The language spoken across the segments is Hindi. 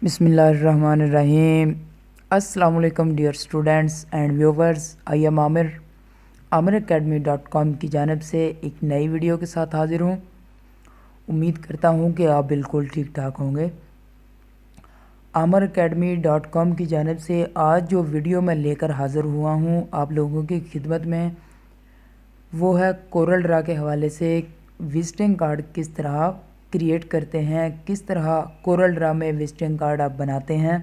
बिस्मिल्लाहिर्रहमानिर्रहीम। अस्सलाम वालेकुम dear students and viewers. I am Aamir academy.com की जानिब से एक नई वीडियो के साथ हाज़िर हूँ। उम्मीद करता हूँ कि आप बिल्कुल ठीक ठाक होंगे। academy.com की जानिब से आज जो वीडियो मैं लेकर हाज़िर हुआ हूँ आप लोगों की खिदमत में, वो है कोरल ड्रा के हवाले से विजिटिंग कार्ड किस तरह क्रिएट करते हैं, किस तरह कोरल ड्रा में विजिटिंग कार्ड आप बनाते हैं।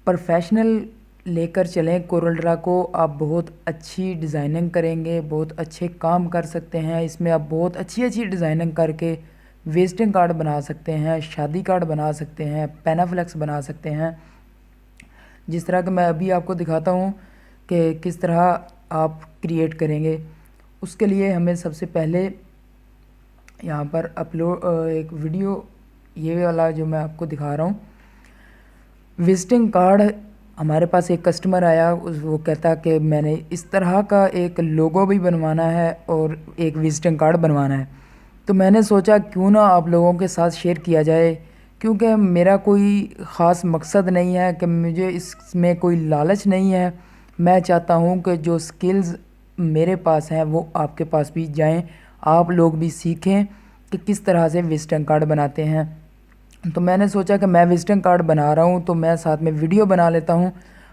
प्रोफेशनल लेकर चलें कोरल ड्रा को, आप बहुत अच्छी डिज़ाइनिंग करेंगे, बहुत अच्छे काम कर सकते हैं। इसमें आप बहुत अच्छी डिज़ाइनिंग करके विजिटिंग कार्ड बना सकते हैं, शादी कार्ड बना सकते हैं, पेनाफ्लेक्स बना सकते हैं। जिस तरह का मैं अभी आपको दिखाता हूँ कि किस तरह आप क्रिएट करेंगे। उसके लिए हमें सबसे पहले यहाँ पर अपलोड एक वीडियो, ये वाला जो मैं आपको दिखा रहा हूँ विजिटिंग कार्ड। हमारे पास एक कस्टमर आया, वो कहता कि मैंने इस तरह का एक लोगो भी बनवाना है और एक विजिटिंग कार्ड बनवाना है। तो मैंने सोचा क्यों ना आप लोगों के साथ शेयर किया जाए, क्योंकि मेरा कोई ख़ास मकसद नहीं है कि मुझे इसमें कोई लालच नहीं है। मैं चाहता हूँ कि जो स्किल्स मेरे पास हैं वो आपके पास भी जाएं, आप लोग भी सीखें कि किस तरह से विजिटिंग कार्ड बनाते हैं। तो मैंने सोचा कि मैं विजिटिंग कार्ड बना रहा हूँ तो मैं साथ में वीडियो बना लेता हूँ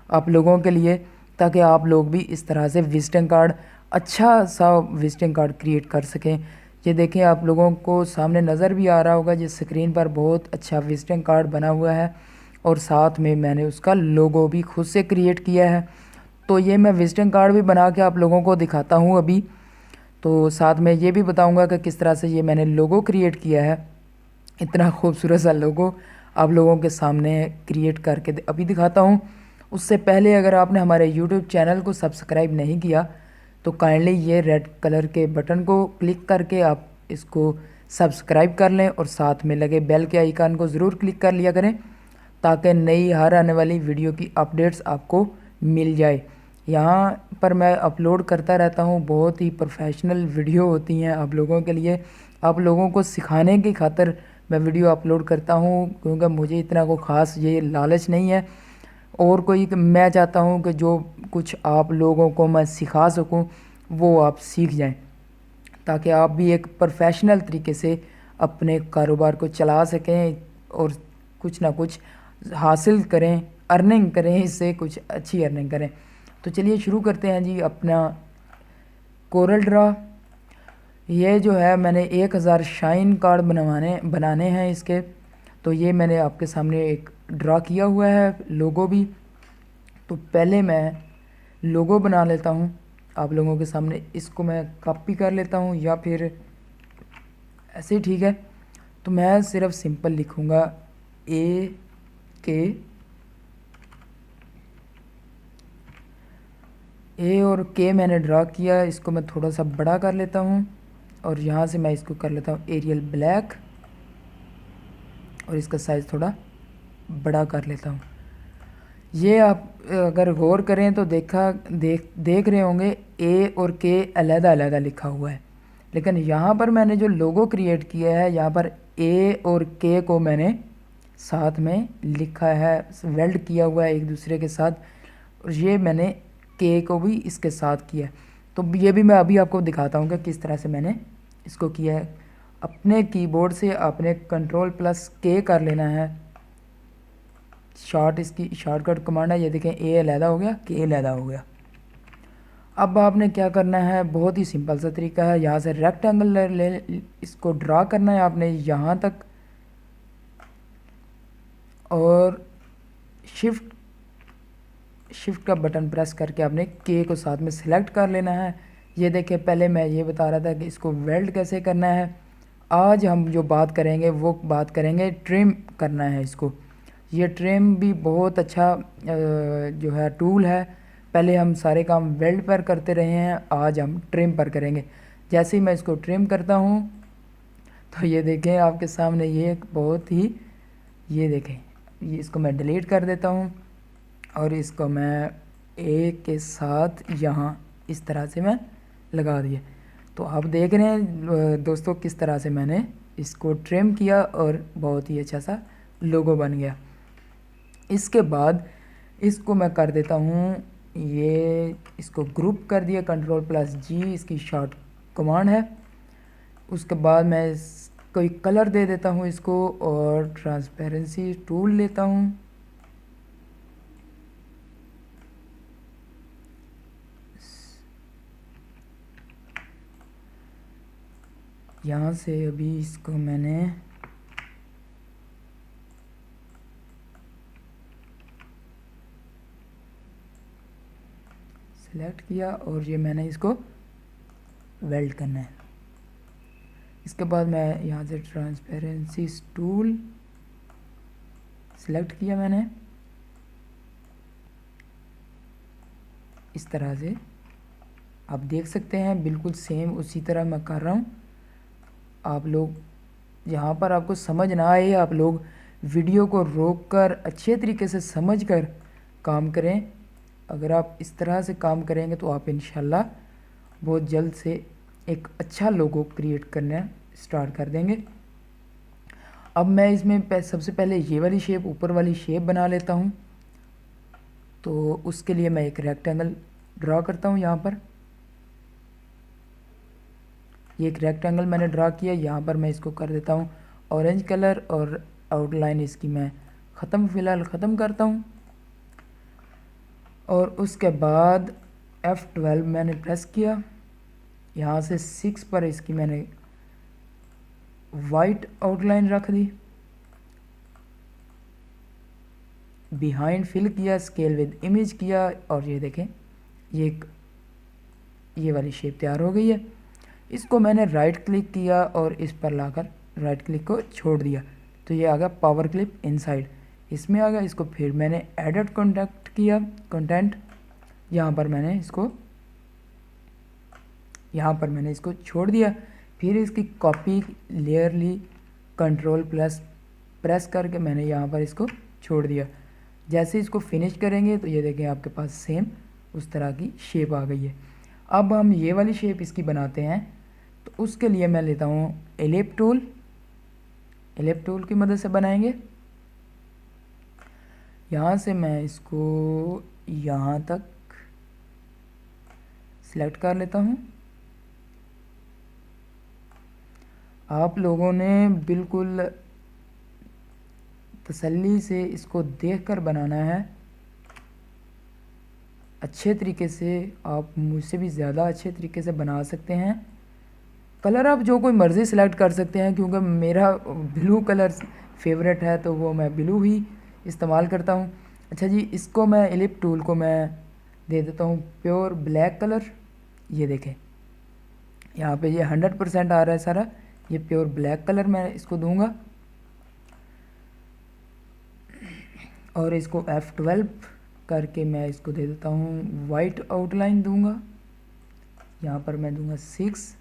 आप लोगों के लिए, ताकि आप लोग भी इस तरह से विजिटिंग कार्ड, अच्छा सा विजिटिंग कार्ड क्रिएट कर सकें। ये देखें, आप लोगों को सामने नज़र भी आ रहा होगा जिस स्क्रीन पर बहुत अच्छा विजिटिंग कार्ड बना हुआ है और साथ में मैंने उसका लोगो भी खुद से क्रिएट किया है। तो ये मैं विजिटिंग कार्ड भी बना के आप लोगों को दिखाता हूँ अभी। तो साथ में ये भी बताऊँगा कि किस तरह से ये मैंने लोगो क्रिएट किया है। इतना खूबसूरत सा लोगो आप लोगों के सामने क्रिएट करके अभी दिखाता हूँ। उससे पहले अगर आपने हमारे यूट्यूब चैनल को सब्सक्राइब नहीं किया तो काइंडली ये रेड कलर के बटन को क्लिक करके आप इसको सब्सक्राइब कर लें और साथ में लगे बेल के आइकन को ज़रूर क्लिक कर लिया करें, ताकि नई हर आने वाली वीडियो की अपडेट्स आपको मिल जाए। यहाँ पर मैं अपलोड करता रहता हूँ, बहुत ही प्रोफेशनल वीडियो होती हैं आप लोगों के लिए, आप लोगों को सिखाने की खातिर मैं वीडियो अपलोड करता हूँ, क्योंकि मुझे इतना को ख़ास ये लालच नहीं है और कोई, मैं चाहता हूँ कि जो कुछ आप लोगों को मैं सिखा सकूँ वो आप सीख जाएं, ताकि आप भी एक प्रोफेशनल तरीके से अपने कारोबार को चला सकें और कुछ ना कुछ हासिल करें, अर्निंग करें, इससे कुछ अच्छी अर्निंग करें। तो चलिए शुरू करते हैं जी अपना कोरल ड्रा। ये जो है मैंने 1000 शाइन कार्ड बनाने हैं इसके। तो ये मैंने आपके सामने एक ड्रा किया हुआ है लोगो भी। तो पहले मैं लोगो बना लेता हूँ आप लोगों के सामने। इसको मैं कॉपी कर लेता हूँ या फिर ऐसे ही ठीक है। तो मैं सिर्फ सिंपल लिखूँगा ए और के मैंने ड्रा किया, इसको मैं थोड़ा सा बड़ा कर लेता हूँ और यहाँ से मैं इसको कर लेता हूँ एरियल ब्लैक और इसका साइज़ थोड़ा बड़ा कर लेता हूँ। ये आप अगर गौर करें तो देख रहे होंगे ए और के अलग-अलग लिखा हुआ है, लेकिन यहाँ पर मैंने जो लोगो क्रिएट किया है यहाँ पर ए और के को मैंने साथ में लिखा है, वेल्ड किया हुआ है एक दूसरे के साथ, और ये मैंने के को भी इसके साथ किया है। तो ये भी मैं अभी आपको दिखाता हूँ कि किस तरह से मैंने इसको किया है। अपने कीबोर्ड से आपने Ctrl+K कर लेना है, इसकी शॉर्टकट कमांड है। ये देखें, ए अलहदा हो गया, के अलहदा हो गया। अब आपने क्या करना है, बहुत ही सिंपल सा तरीका है। यहाँ से रेक्टेंगल ले इसको ड्रा करना है आपने यहाँ तक, और शिफ्ट का बटन प्रेस करके आपने के को साथ में सिलेक्ट कर लेना है। ये देखें, पहले मैं ये बता रहा था कि इसको वेल्ड कैसे करना है। आज हम जो बात करेंगे वो बात करेंगे ट्रिम करना है इसको। ये ट्रिम भी बहुत अच्छा जो है टूल है। पहले हम सारे काम वेल्ड पर करते रहे हैं, आज हम ट्रिम पर करेंगे। जैसे ही मैं इसको ट्रिम करता हूँ तो ये देखें आपके सामने ये एक बहुत ही, ये देखें, ये इसको मैं डिलीट कर देता हूँ और इसको मैं ए के साथ यहाँ इस तरह से मैं लगा दिया। तो आप देख रहे हैं दोस्तों किस तरह से मैंने इसको ट्रिम किया और बहुत ही अच्छा सा लोगो बन गया। इसके बाद इसको मैं कर देता हूँ, ये इसको ग्रुप कर दिया, Ctrl+G इसकी शॉर्ट कमांड है। उसके बाद मैं कोई कलर दे देता हूँ इसको और ट्रांसपेरेंसी टूल लेता हूँ। यहाँ से अभी इसको मैंने सेलेक्ट किया और ये मैंने इसको वेल्ड करना है। इसके बाद मैं यहाँ से ट्रांसपेरेंसी टूल सेलेक्ट किया मैंने, इस तरह से आप देख सकते हैं बिल्कुल सेम उसी तरह मैं कर रहा हूँ। आप लोग यहाँ पर आपको समझ ना आए, आप लोग वीडियो को रोक कर अच्छे तरीके से समझ कर काम करें। अगर आप इस तरह से काम करेंगे तो आप इंशाल्लाह बहुत जल्द से एक अच्छा लोगो क्रिएट करना स्टार्ट कर देंगे। अब मैं इसमें सबसे पहले ये वाली शेप, ऊपर वाली शेप बना लेता हूँ। तो उसके लिए मैं एक रेक्टेंगल ड्रा करता हूँ। यहाँ पर ये एक रेक्टेंगल मैंने ड्रा किया। यहाँ पर मैं इसको कर देता हूँ ऑरेंज कलर और आउटलाइन इसकी मैं फ़िलहाल ख़त्म करता हूँ। और उसके बाद F12 मैंने प्रेस किया, यहाँ से 6 पर इसकी मैंने वाइट आउटलाइन रख दी, बिहाइंड फिल किया, स्केल विद इमेज किया और ये देखें ये वाली शेप तैयार हो गई है। इसको मैंने राइट क्लिक किया और इस पर लाकर राइट क्लिक को छोड़ दिया तो ये आ गया पावर क्लिप इनसाइड, इसमें आ गया। इसको फिर मैंने एडिट कंटेंट यहाँ पर मैंने इसको छोड़ दिया। फिर इसकी कॉपी लेयर ली, Ctrl+ प्रेस करके मैंने यहाँ पर इसको छोड़ दिया। जैसे इसको फिनिश करेंगे तो ये देखें आपके पास सेम उस तरह की शेप आ गई है। अब हम ये वाली शेप इसकी बनाते हैं तो उसके लिए मैं लेता हूँ एलिप टूल की मदद से बनाएंगे। यहाँ से मैं इसको यहाँ तक सिलेक्ट कर लेता हूँ। आप लोगों ने बिल्कुल तसल्ली से इसको देखकर बनाना है, अच्छे तरीके से। आप मुझसे भी ज़्यादा अच्छे तरीके से बना सकते हैं। कलर आप जो कोई मर्ज़ी सिलेक्ट कर सकते हैं, क्योंकि मेरा ब्लू कलर फेवरेट है तो वो मैं ब्लू ही इस्तेमाल करता हूँ। अच्छा जी, इसको मैं एलिप टूल को मैं दे देता हूँ प्योर ब्लैक कलर। ये देखें यहाँ पे ये 100% आ रहा है सारा, ये प्योर ब्लैक कलर मैं इसको दूंगा। और इसको F12 करके मैं इसको दे देता हूँ वाइट आउटलाइन दूंगा। यहाँ पर मैं दूंगा 6,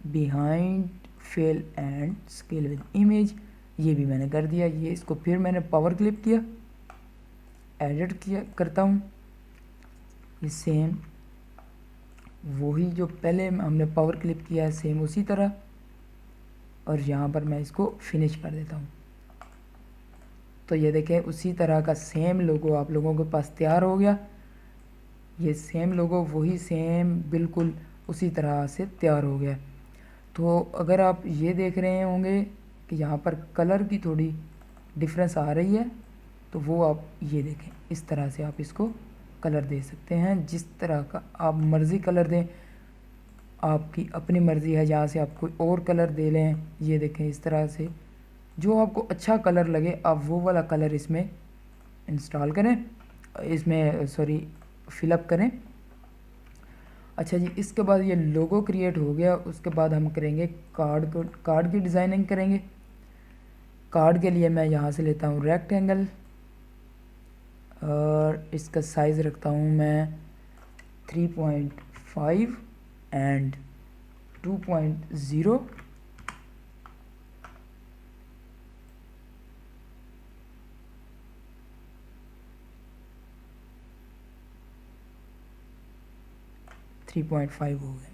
behind fill and scale with image, ये भी मैंने कर दिया। ये इसको फिर मैंने पावर क्लिप किया, एडिट करता हूँ। ये सेम वही जो पहले हमने पावर क्लिप किया है सेम उसी तरह, और यहाँ पर मैं इसको फिनिश कर देता हूँ। तो ये देखें उसी तरह का सेम लोगो आप लोगों के पास तैयार हो गया। ये सेम लोगो वही सेम बिल्कुल उसी तरह से तैयार हो गया। तो अगर आप ये देख रहे होंगे कि यहाँ पर कलर की थोड़ी डिफरेंस आ रही है, तो वो आप ये देखें इस तरह से आप इसको कलर दे सकते हैं। जिस तरह का आप मर्ज़ी कलर दें, आपकी अपनी मर्ज़ी है। यहाँ से आप कोई और कलर दे लें, ये देखें इस तरह से जो आपको अच्छा कलर लगे आप वो वाला कलर इसमें इंस्टॉल करें, इसमें फिलअप करें। अच्छा जी, इसके बाद ये लोगो क्रिएट हो गया। उसके बाद हम करेंगे कार्ड की डिज़ाइनिंग करेंगे। कार्ड के लिए मैं यहाँ से लेता हूँ रेक्टेंगल और इसका साइज़ रखता हूँ मैं 3.5 एंड 2.0। हो गए।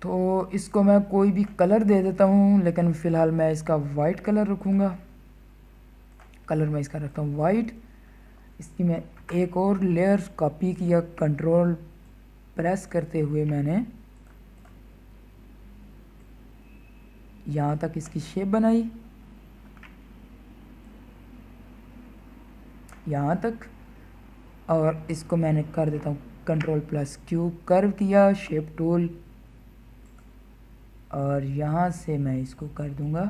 तो इसको मैं कोई भी कलर दे देता हूँ, लेकिन फ़िलहाल मैं इसका वाइट कलर रखूँगा। कलर मैं इसका रखता हूँ वाइट। इसकी मैं एक और लेयर कॉपी किया, कंट्रोल प्रेस करते हुए मैंने यहाँ तक इसकी शेप बनाई, यहाँ तक। और इसको मैंने कर देता हूँ कंट्रोल प्लस क्यू, कर्व किया, शेप टूल, और यहाँ से मैं इसको कर दूँगा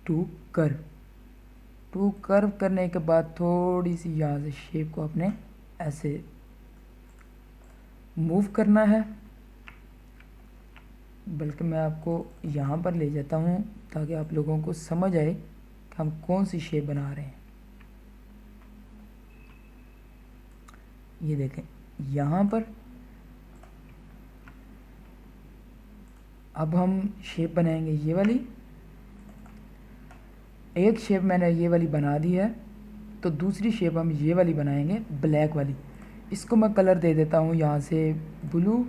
टू कर्व। टू कर्व करने के बाद थोड़ी सी यहाँ से शेप को अपने ऐसे मूव करना है, बल्कि मैं आपको यहाँ पर ले जाता हूँ ताकि आप लोगों को समझ आए कि हम कौन सी शेप बना रहे हैं। ये देखें यहाँ पर अब हम शेप बनाएंगे ये वाली। एक शेप मैंने ये वाली बना दी है, तो दूसरी शेप हम ये वाली बनाएंगे, ब्लैक वाली। इसको मैं कलर दे देता हूँ यहाँ से ब्लू,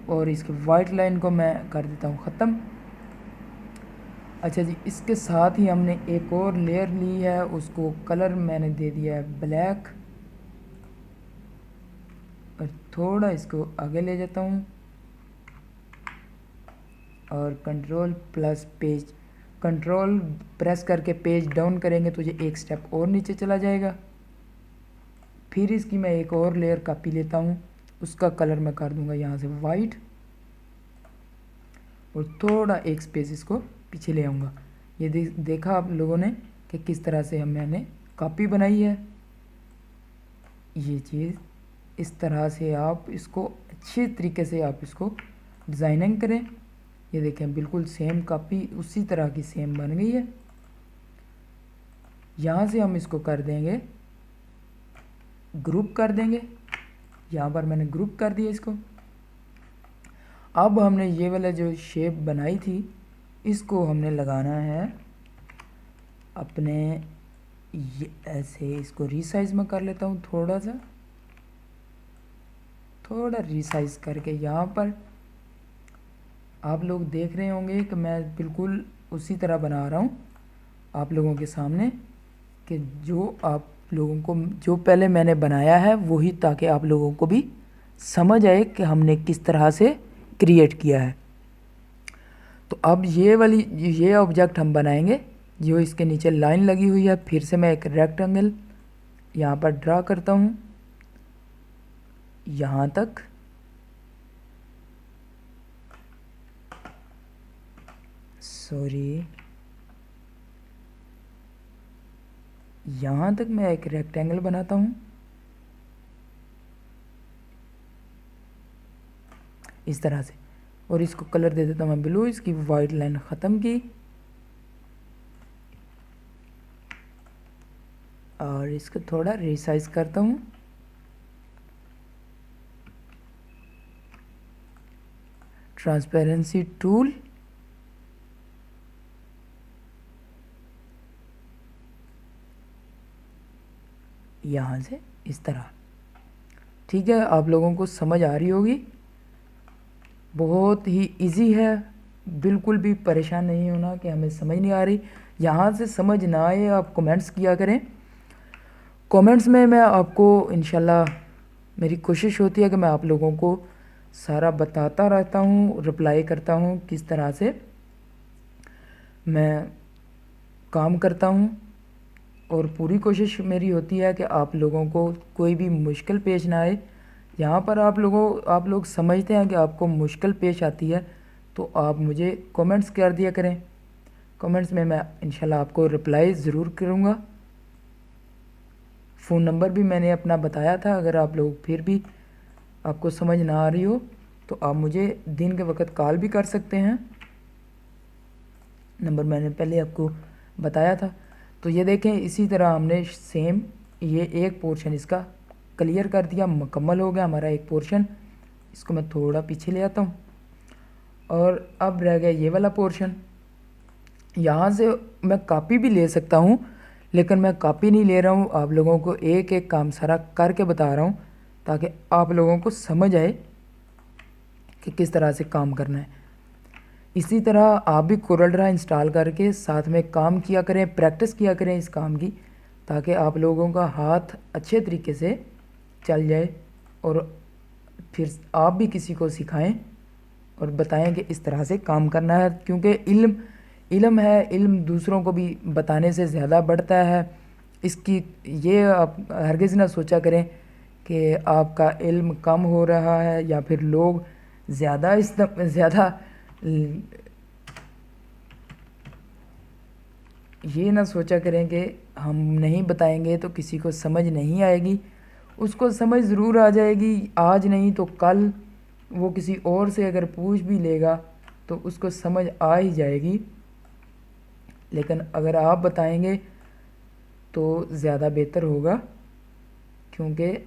और इसके वाइट लाइन को मैं कर देता हूँ ख़त्म। अच्छा जी, इसके साथ ही हमने एक और लेयर ली है, उसको कलर मैंने दे दिया है ब्लैक, और थोड़ा इसको आगे ले जाता हूँ और control plus page, control press करके पेज डाउन करेंगे तो ये एक स्टेप और नीचे चला जाएगा। फिर इसकी मैं एक और लेयर कॉपी लेता हूँ, उसका कलर मैं कर दूंगा यहाँ से वाइट, और थोड़ा एक स्पेस इसको पीछे ले आऊँगा। ये देखा आप लोगों ने कि किस तरह से मैंने कॉपी बनाई है। ये चीज़ इस तरह से आप इसको अच्छे तरीके से आप इसको डिज़ाइनिंग करें। ये देखें बिल्कुल सेम कॉपी उसी तरह की सेम बन गई है। यहाँ से हम इसको कर देंगे ग्रुप कर देंगे, यहाँ पर मैंने ग्रुप कर दिया इसको। अब हमने ये वाला जो शेप बनाई थी इसको हमने लगाना है अपने, ये ऐसे इसको रीसाइज में कर लेता हूँ, थोड़ा रीसाइज करके यहाँ पर आप लोग देख रहे होंगे कि मैं बिल्कुल उसी तरह बना रहा हूँ आप लोगों के सामने, कि जो आप लोगों को जो पहले मैंने बनाया है वही, ताकि आप लोगों को भी समझ आए कि हमने किस तरह से क्रिएट किया है। तो अब ये ऑब्जेक्ट हम बनाएंगे जो इसके नीचे लाइन लगी हुई है। फिर से मैं एक रेक्टेंगल यहाँ पर ड्रा करता हूँ, यहाँ तक, सॉरी, यहाँ तक मैं एक रेक्टेंगल बनाता हूँ इस तरह से, और इसको कलर दे देता हूँ मैं ब्लू। इसकी वाइट लाइन ख़त्म की, और इसको थोड़ा रिसाइज करता हूँ। ट्रांसपेरेंसी टूल, यहाँ से इस तरह, ठीक है। आप लोगों को समझ आ रही होगी, बहुत ही इजी है, बिल्कुल भी परेशान नहीं होना कि हमें समझ नहीं आ रही। यहाँ से समझ ना आए आप कमेंट्स किया करें, कमेंट्स में मैं आपको इंशाल्लाह, मेरी कोशिश होती है कि मैं आप लोगों को सारा बताता रहता हूँ, रिप्लाई करता हूँ किस तरह से मैं काम करता हूँ, और पूरी कोशिश मेरी होती है कि आप लोगों को कोई भी मुश्किल पेश ना आए। यहाँ पर आप लोग समझते हैं कि आपको मुश्किल पेश आती है तो आप मुझे कमेंट्स कर दिया करें, कमेंट्स में मैं इंशाल्लाह आपको रिप्लाई ज़रूर करूँगा। फ़ोन नंबर भी मैंने अपना बताया था, अगर आप लोग फिर भी आपको समझ ना आ रही हो तो आप मुझे दिन के वक्त कॉल भी कर सकते हैं, नंबर मैंने पहले आपको बताया था। तो ये देखें इसी तरह हमने सेम ये एक पोर्शन इसका क्लियर कर दिया, मुकम्मल हो गया हमारा एक पोर्शन। इसको मैं थोड़ा पीछे ले आता हूँ, और अब रह गया ये वाला पोर्शन। यहाँ से मैं कॉपी भी ले सकता हूँ, लेकिन मैं कॉपी नहीं ले रहा हूँ, आप लोगों को एक एक काम सारा करके बता रहा हूँ ताकि आप लोगों को समझ आए कि किस तरह से काम करना है। इसी तरह आप भी कोरल ड्रा इंस्टॉल करके साथ में काम किया करें, प्रैक्टिस किया करें इस काम की, ताकि आप लोगों का हाथ अच्छे तरीके से चल जाए और फिर आप भी किसी को सिखाएं और बताएं कि इस तरह से काम करना है। क्योंकि इल्म है, इल्म दूसरों को भी बताने से ज़्यादा बढ़ता है। इसकी ये आप हरगिज़ ना सोचा करें कि आपका इल्म कम हो रहा है या फिर लोग ज़्यादा ये ना सोचा करें कि हम नहीं बताएंगे तो किसी को समझ नहीं आएगी। उसको समझ ज़रूर आ जाएगी, आज नहीं तो कल वो किसी और से अगर पूछ भी लेगा तो उसको समझ आ ही जाएगी। लेकिन अगर आप बताएंगे तो ज़्यादा बेहतर होगा, क्योंकि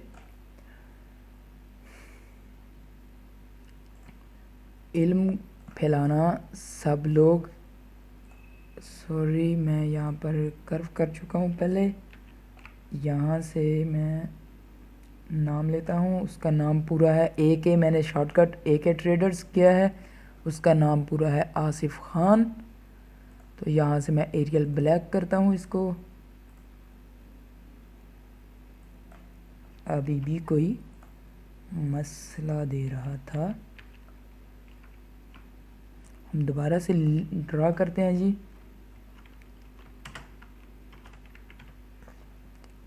इल्म फैलाना सब लोग, सॉरी मैं यहाँ पर कर्व कर चुका हूँ पहले। यहाँ से मैं नाम लेता हूँ, उसका नाम पूरा है AK, मैंने शॉर्टकट AK ट्रेडर्स किया है, उसका नाम पूरा है आसिफ खान। तो यहाँ से मैं एरियल ब्लैक करता हूँ इसको। अभी भी कोई मसला दे रहा था, हम दोबारा से ड्रा करते हैं जी।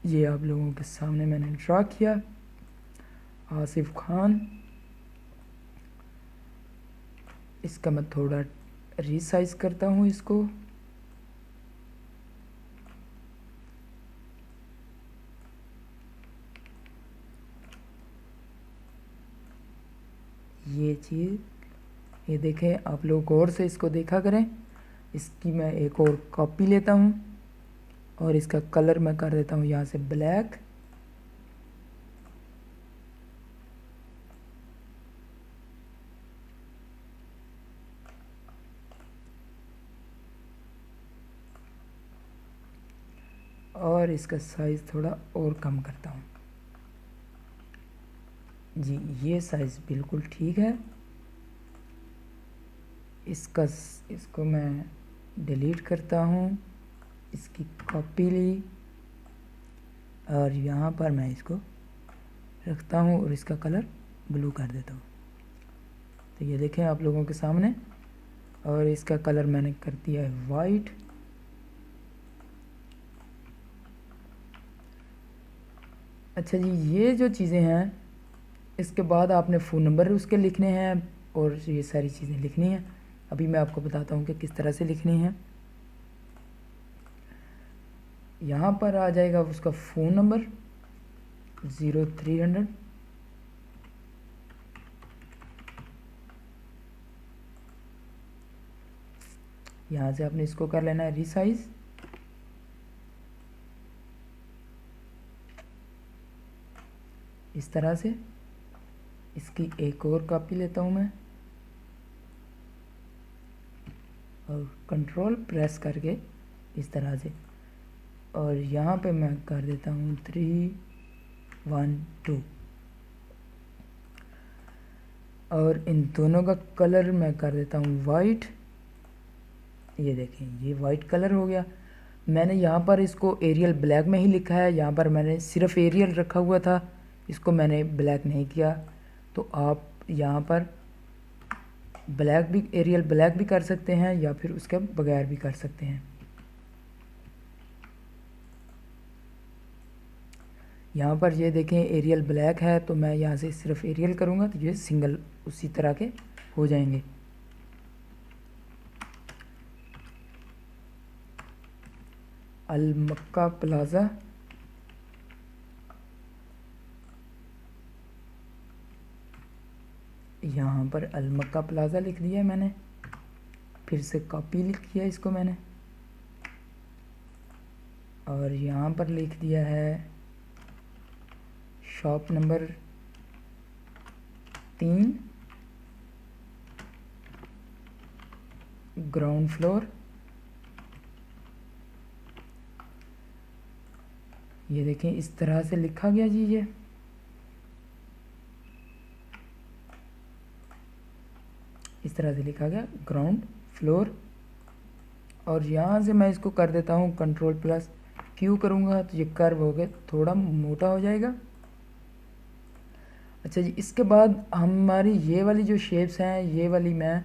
ये आप लोगों के सामने मैंने ड्रा किया, आसिफ खान। इसका मैं थोड़ा रीसाइज करता हूँ इसको। ये चीज़ ये देखें, आप लोग गौर से इसको देखा करें। इसकी मैं एक और कॉपी लेता हूँ और इसका कलर मैं कर देता हूँ यहाँ से ब्लैक। और इसका साइज़ थोड़ा और कम करता हूँ जी, ये साइज़ बिल्कुल ठीक है। इसको मैं डिलीट करता हूँ, इसकी कॉपी ली और यहाँ पर मैं इसको रखता हूँ और इसका कलर ब्लू कर देता हूँ। तो ये देखें आप लोगों के सामने, और इसका कलर मैंने कर दिया है वाइट। अच्छा जी, ये जो चीज़ें हैं इसके बाद आपने फ़ोन नंबर उसके लिखने हैं और ये सारी चीज़ें लिखनी हैं। अभी मैं आपको बताता हूँ कि किस तरह से लिखनी है। यहाँ पर आ जाएगा उसका फ़ोन नंबर 0300 यहाँ से आपने इसको कर लेना है रीसाइज। इस तरह से इसकी एक और कॉपी लेता हूँ मैं और कंट्रोल प्रेस करके इस तरह से, और यहाँ पे मैं कर देता हूँ 312 और इन दोनों का कलर मैं कर देता हूँ वाइट। ये देखें ये वाइट कलर हो गया। मैंने यहाँ पर इसको एरियल ब्लैक में ही लिखा है, यहाँ पर मैंने सिर्फ एरियल रखा हुआ था, इसको मैंने ब्लैक नहीं किया। तो आप यहाँ पर ब्लैक भी, एरियल ब्लैक भी कर सकते हैं या फिर उसके बगैर भी कर सकते हैं। यहाँ पर ये देखें एरियल ब्लैक है, तो मैं यहाँ से सिर्फ एरियल करूँगा तो ये सिंगल उसी तरह के हो जाएंगे। अल मक्का प्लाज़ा, यहाँ पर अल मक्का प्लाज़ा लिख दिया है मैंने, फिर से कॉपी लिख किया इसको मैंने और यहाँ पर लिख दिया है शॉप नंबर 3 ग्राउंड फ्लोर। ये देखें इस तरह से लिखा गया जी ये। इस तरह से लिखा गया ग्राउंड फ्लोर। और यहाँ से मैं इसको कर देता हूँ कंट्रोल प्लस क्यू करूँगा तो ये कर्व हो गया, थोड़ा मोटा हो जाएगा। अच्छा जी, इसके बाद हमारी ये वाली जो शेप्स हैं, ये वाली मैं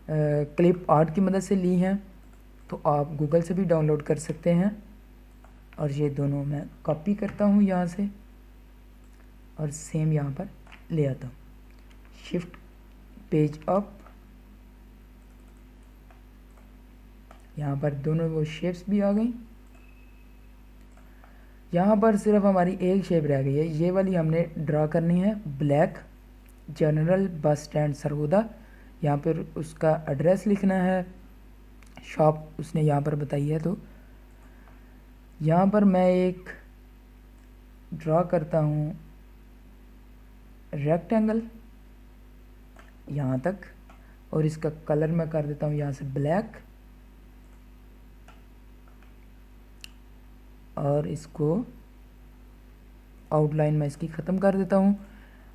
क्लिप आर्ट की मदद से ली हैं, तो आप गूगल से भी डाउनलोड कर सकते हैं। और ये दोनों मैं कॉपी करता हूँ यहाँ से और सेम यहाँ पर ले आता हूँ। शिफ्ट पेज अप, यहाँ पर दोनों वो शेप्स भी आ गई। यहाँ पर सिर्फ हमारी एक शेप रह गई है, ये वाली हमने ड्रा करनी है। Black general bus stand Sargodha, यहाँ पर उसका एड्रेस लिखना है, शॉप उसने यहाँ पर बताई है। तो यहाँ पर मैं एक ड्रा करता हूँ रेक्टेंगल यहाँ तक, और इसका कलर मैं कर देता हूँ यहाँ से ब्लैक, और इसको आउटलाइन मैं इसकी ख़त्म कर देता हूँ।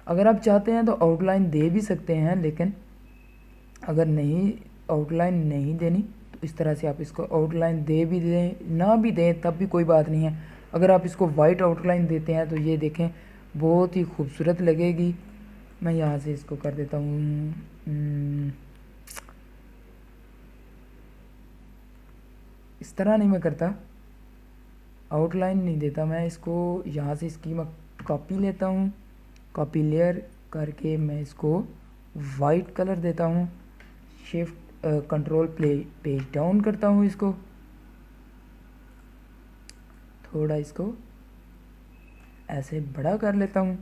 अगर आप चाहते हैं तो आउटलाइन दे भी सकते हैं, लेकिन अगर नहीं आउटलाइन नहीं देनी तो इस तरह से आप इसको आउटलाइन दे भी दें, ना भी दें तब भी कोई बात नहीं है। अगर आप इसको वाइट आउटलाइन देते हैं तो ये देखें बहुत ही खूबसूरत लगेगी। मैं यहाँ से इसको कर देता हूँ इस तरह नहीं मैं करता, आउटलाइन नहीं देता मैं इसको। यहाँ से इसकी मैं कॉपी लेता हूँ, कॉपी लेयर करके मैं इसको वाइट कलर देता हूँ। शिफ्ट कंट्रोल पेज डाउन करता हूँ, इसको थोड़ा इसको ऐसे बड़ा कर लेता हूँ।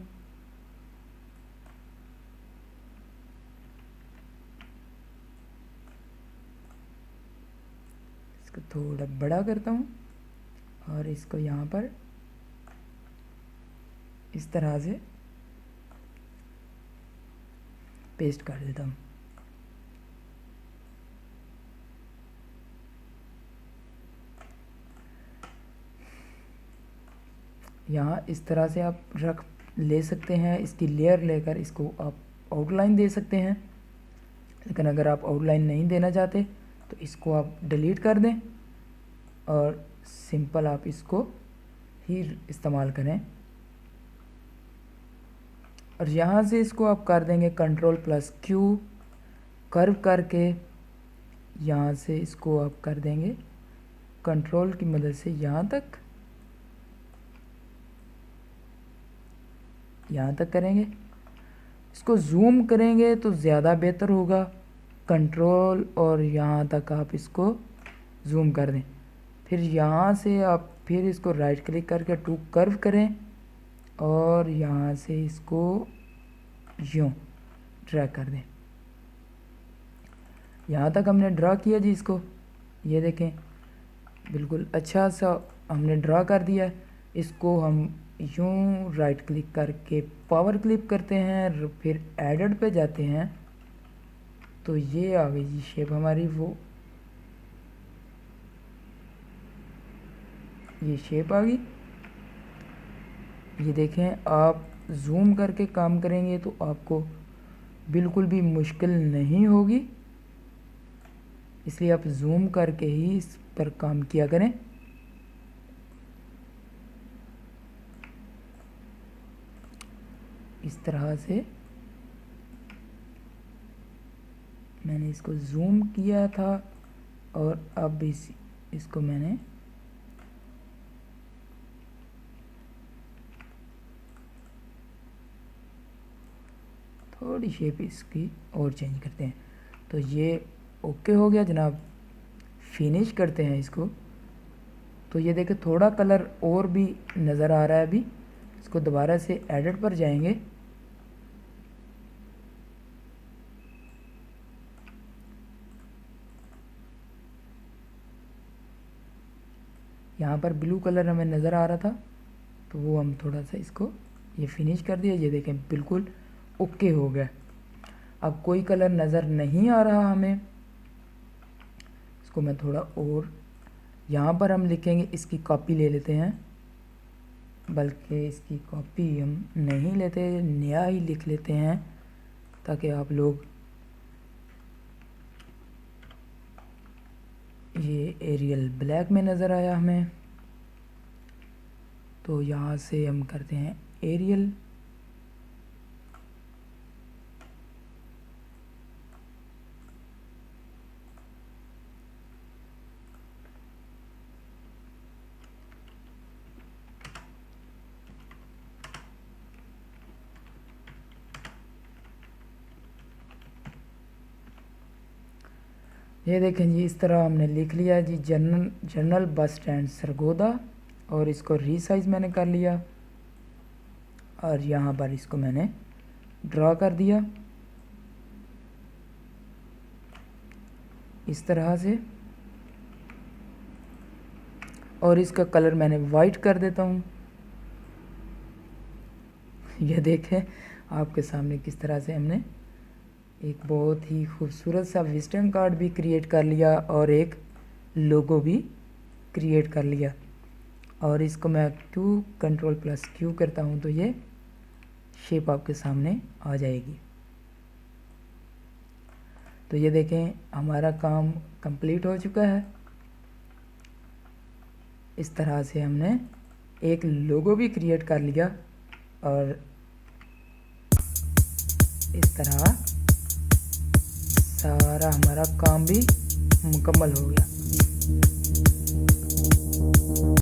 इसको थोड़ा बड़ा करता हूँ और इसको यहाँ पर इस तरह से पेस्ट कर देता हूँ। यहाँ इस तरह से आप रख ले सकते हैं, इसकी लेयर लेकर इसको आप आउटलाइन दे सकते हैं। लेकिन अगर आप आउटलाइन नहीं देना चाहते तो इसको आप डिलीट कर दें और सिंपल आप इसको ही इस्तेमाल करें। और यहाँ से इसको आप कर देंगे कंट्रोल प्लस क्यू, कर्व करके यहाँ से इसको आप कर देंगे कंट्रोल की मदद से यहाँ तक करेंगे। इसको जूम करेंगे तो ज़्यादा बेहतर होगा, कंट्रोल और यहाँ तक आप इसको जूम कर दें। फिर यहाँ से आप फिर इसको राइट क्लिक करके टू कर्व करें और यहाँ से इसको यूँ ड्रैग कर दें। यहाँ तक हमने ड्रा किया जी इसको, ये देखें बिल्कुल अच्छा सा हमने ड्रा कर दिया है। इसको हम यूँ राइट क्लिक करके पावर क्लिप करते हैं, फिर एडिट पे जाते हैं तो ये आ गई जी शेप हमारी, वो ये शेप आ गई। ये देखें, आप जूम करके काम करेंगे तो आपको बिल्कुल भी मुश्किल नहीं होगी, इसलिए आप जूम करके ही इस पर काम किया करें। इस तरह से मैंने इसको जूम किया था और अब इसको मैंने थोड़ी शेप इसकी और चेंज करते हैं। तो ये ओके हो गया जनाब, फिनिश करते हैं इसको। तो ये देखें थोड़ा कलर और भी नज़र आ रहा है। अभी इसको दोबारा से एडिट पर जाएंगे, यहाँ पर ब्लू कलर हमें नज़र आ रहा था तो वो हम थोड़ा सा इसको ये फिनिश कर दिया। ये देखें बिल्कुल ओके हो गया। अब कोई कलर नज़र नहीं आ रहा हमें, इसको मैं थोड़ा और यहाँ पर हम लिखेंगे, इसकी कॉपी ले लेते हैं, बल्कि इसकी कॉपी हम नहीं लेते, नया ही लिख लेते हैं ताकि आप लोग ये एरियल ब्लैक में नज़र आया हमें, तो यहाँ से हम करते हैं एरियल। ये देखें जी, इस तरह हमने लिख लिया जी जनरल बस स्टैंड सरगोदा, और इसको रीसाइज मैंने कर लिया और यहाँ पर इसको मैंने ड्रा कर दिया इस तरह से, और इसका कलर मैंने वाइट कर देता हूँ। यह देखें आपके सामने किस तरह से हमने एक बहुत ही खूबसूरत सा विजिटिंग कार्ड भी क्रिएट कर लिया और एक लोगो भी क्रिएट कर लिया। और इसको मैं Ctrl+Q करता हूँ तो ये शेप आपके सामने आ जाएगी। तो ये देखें हमारा काम कंप्लीट हो चुका है। इस तरह से हमने एक लोगो भी क्रिएट कर लिया और इस तरह सारा हमारा काम भी मुकम्मल हो गया।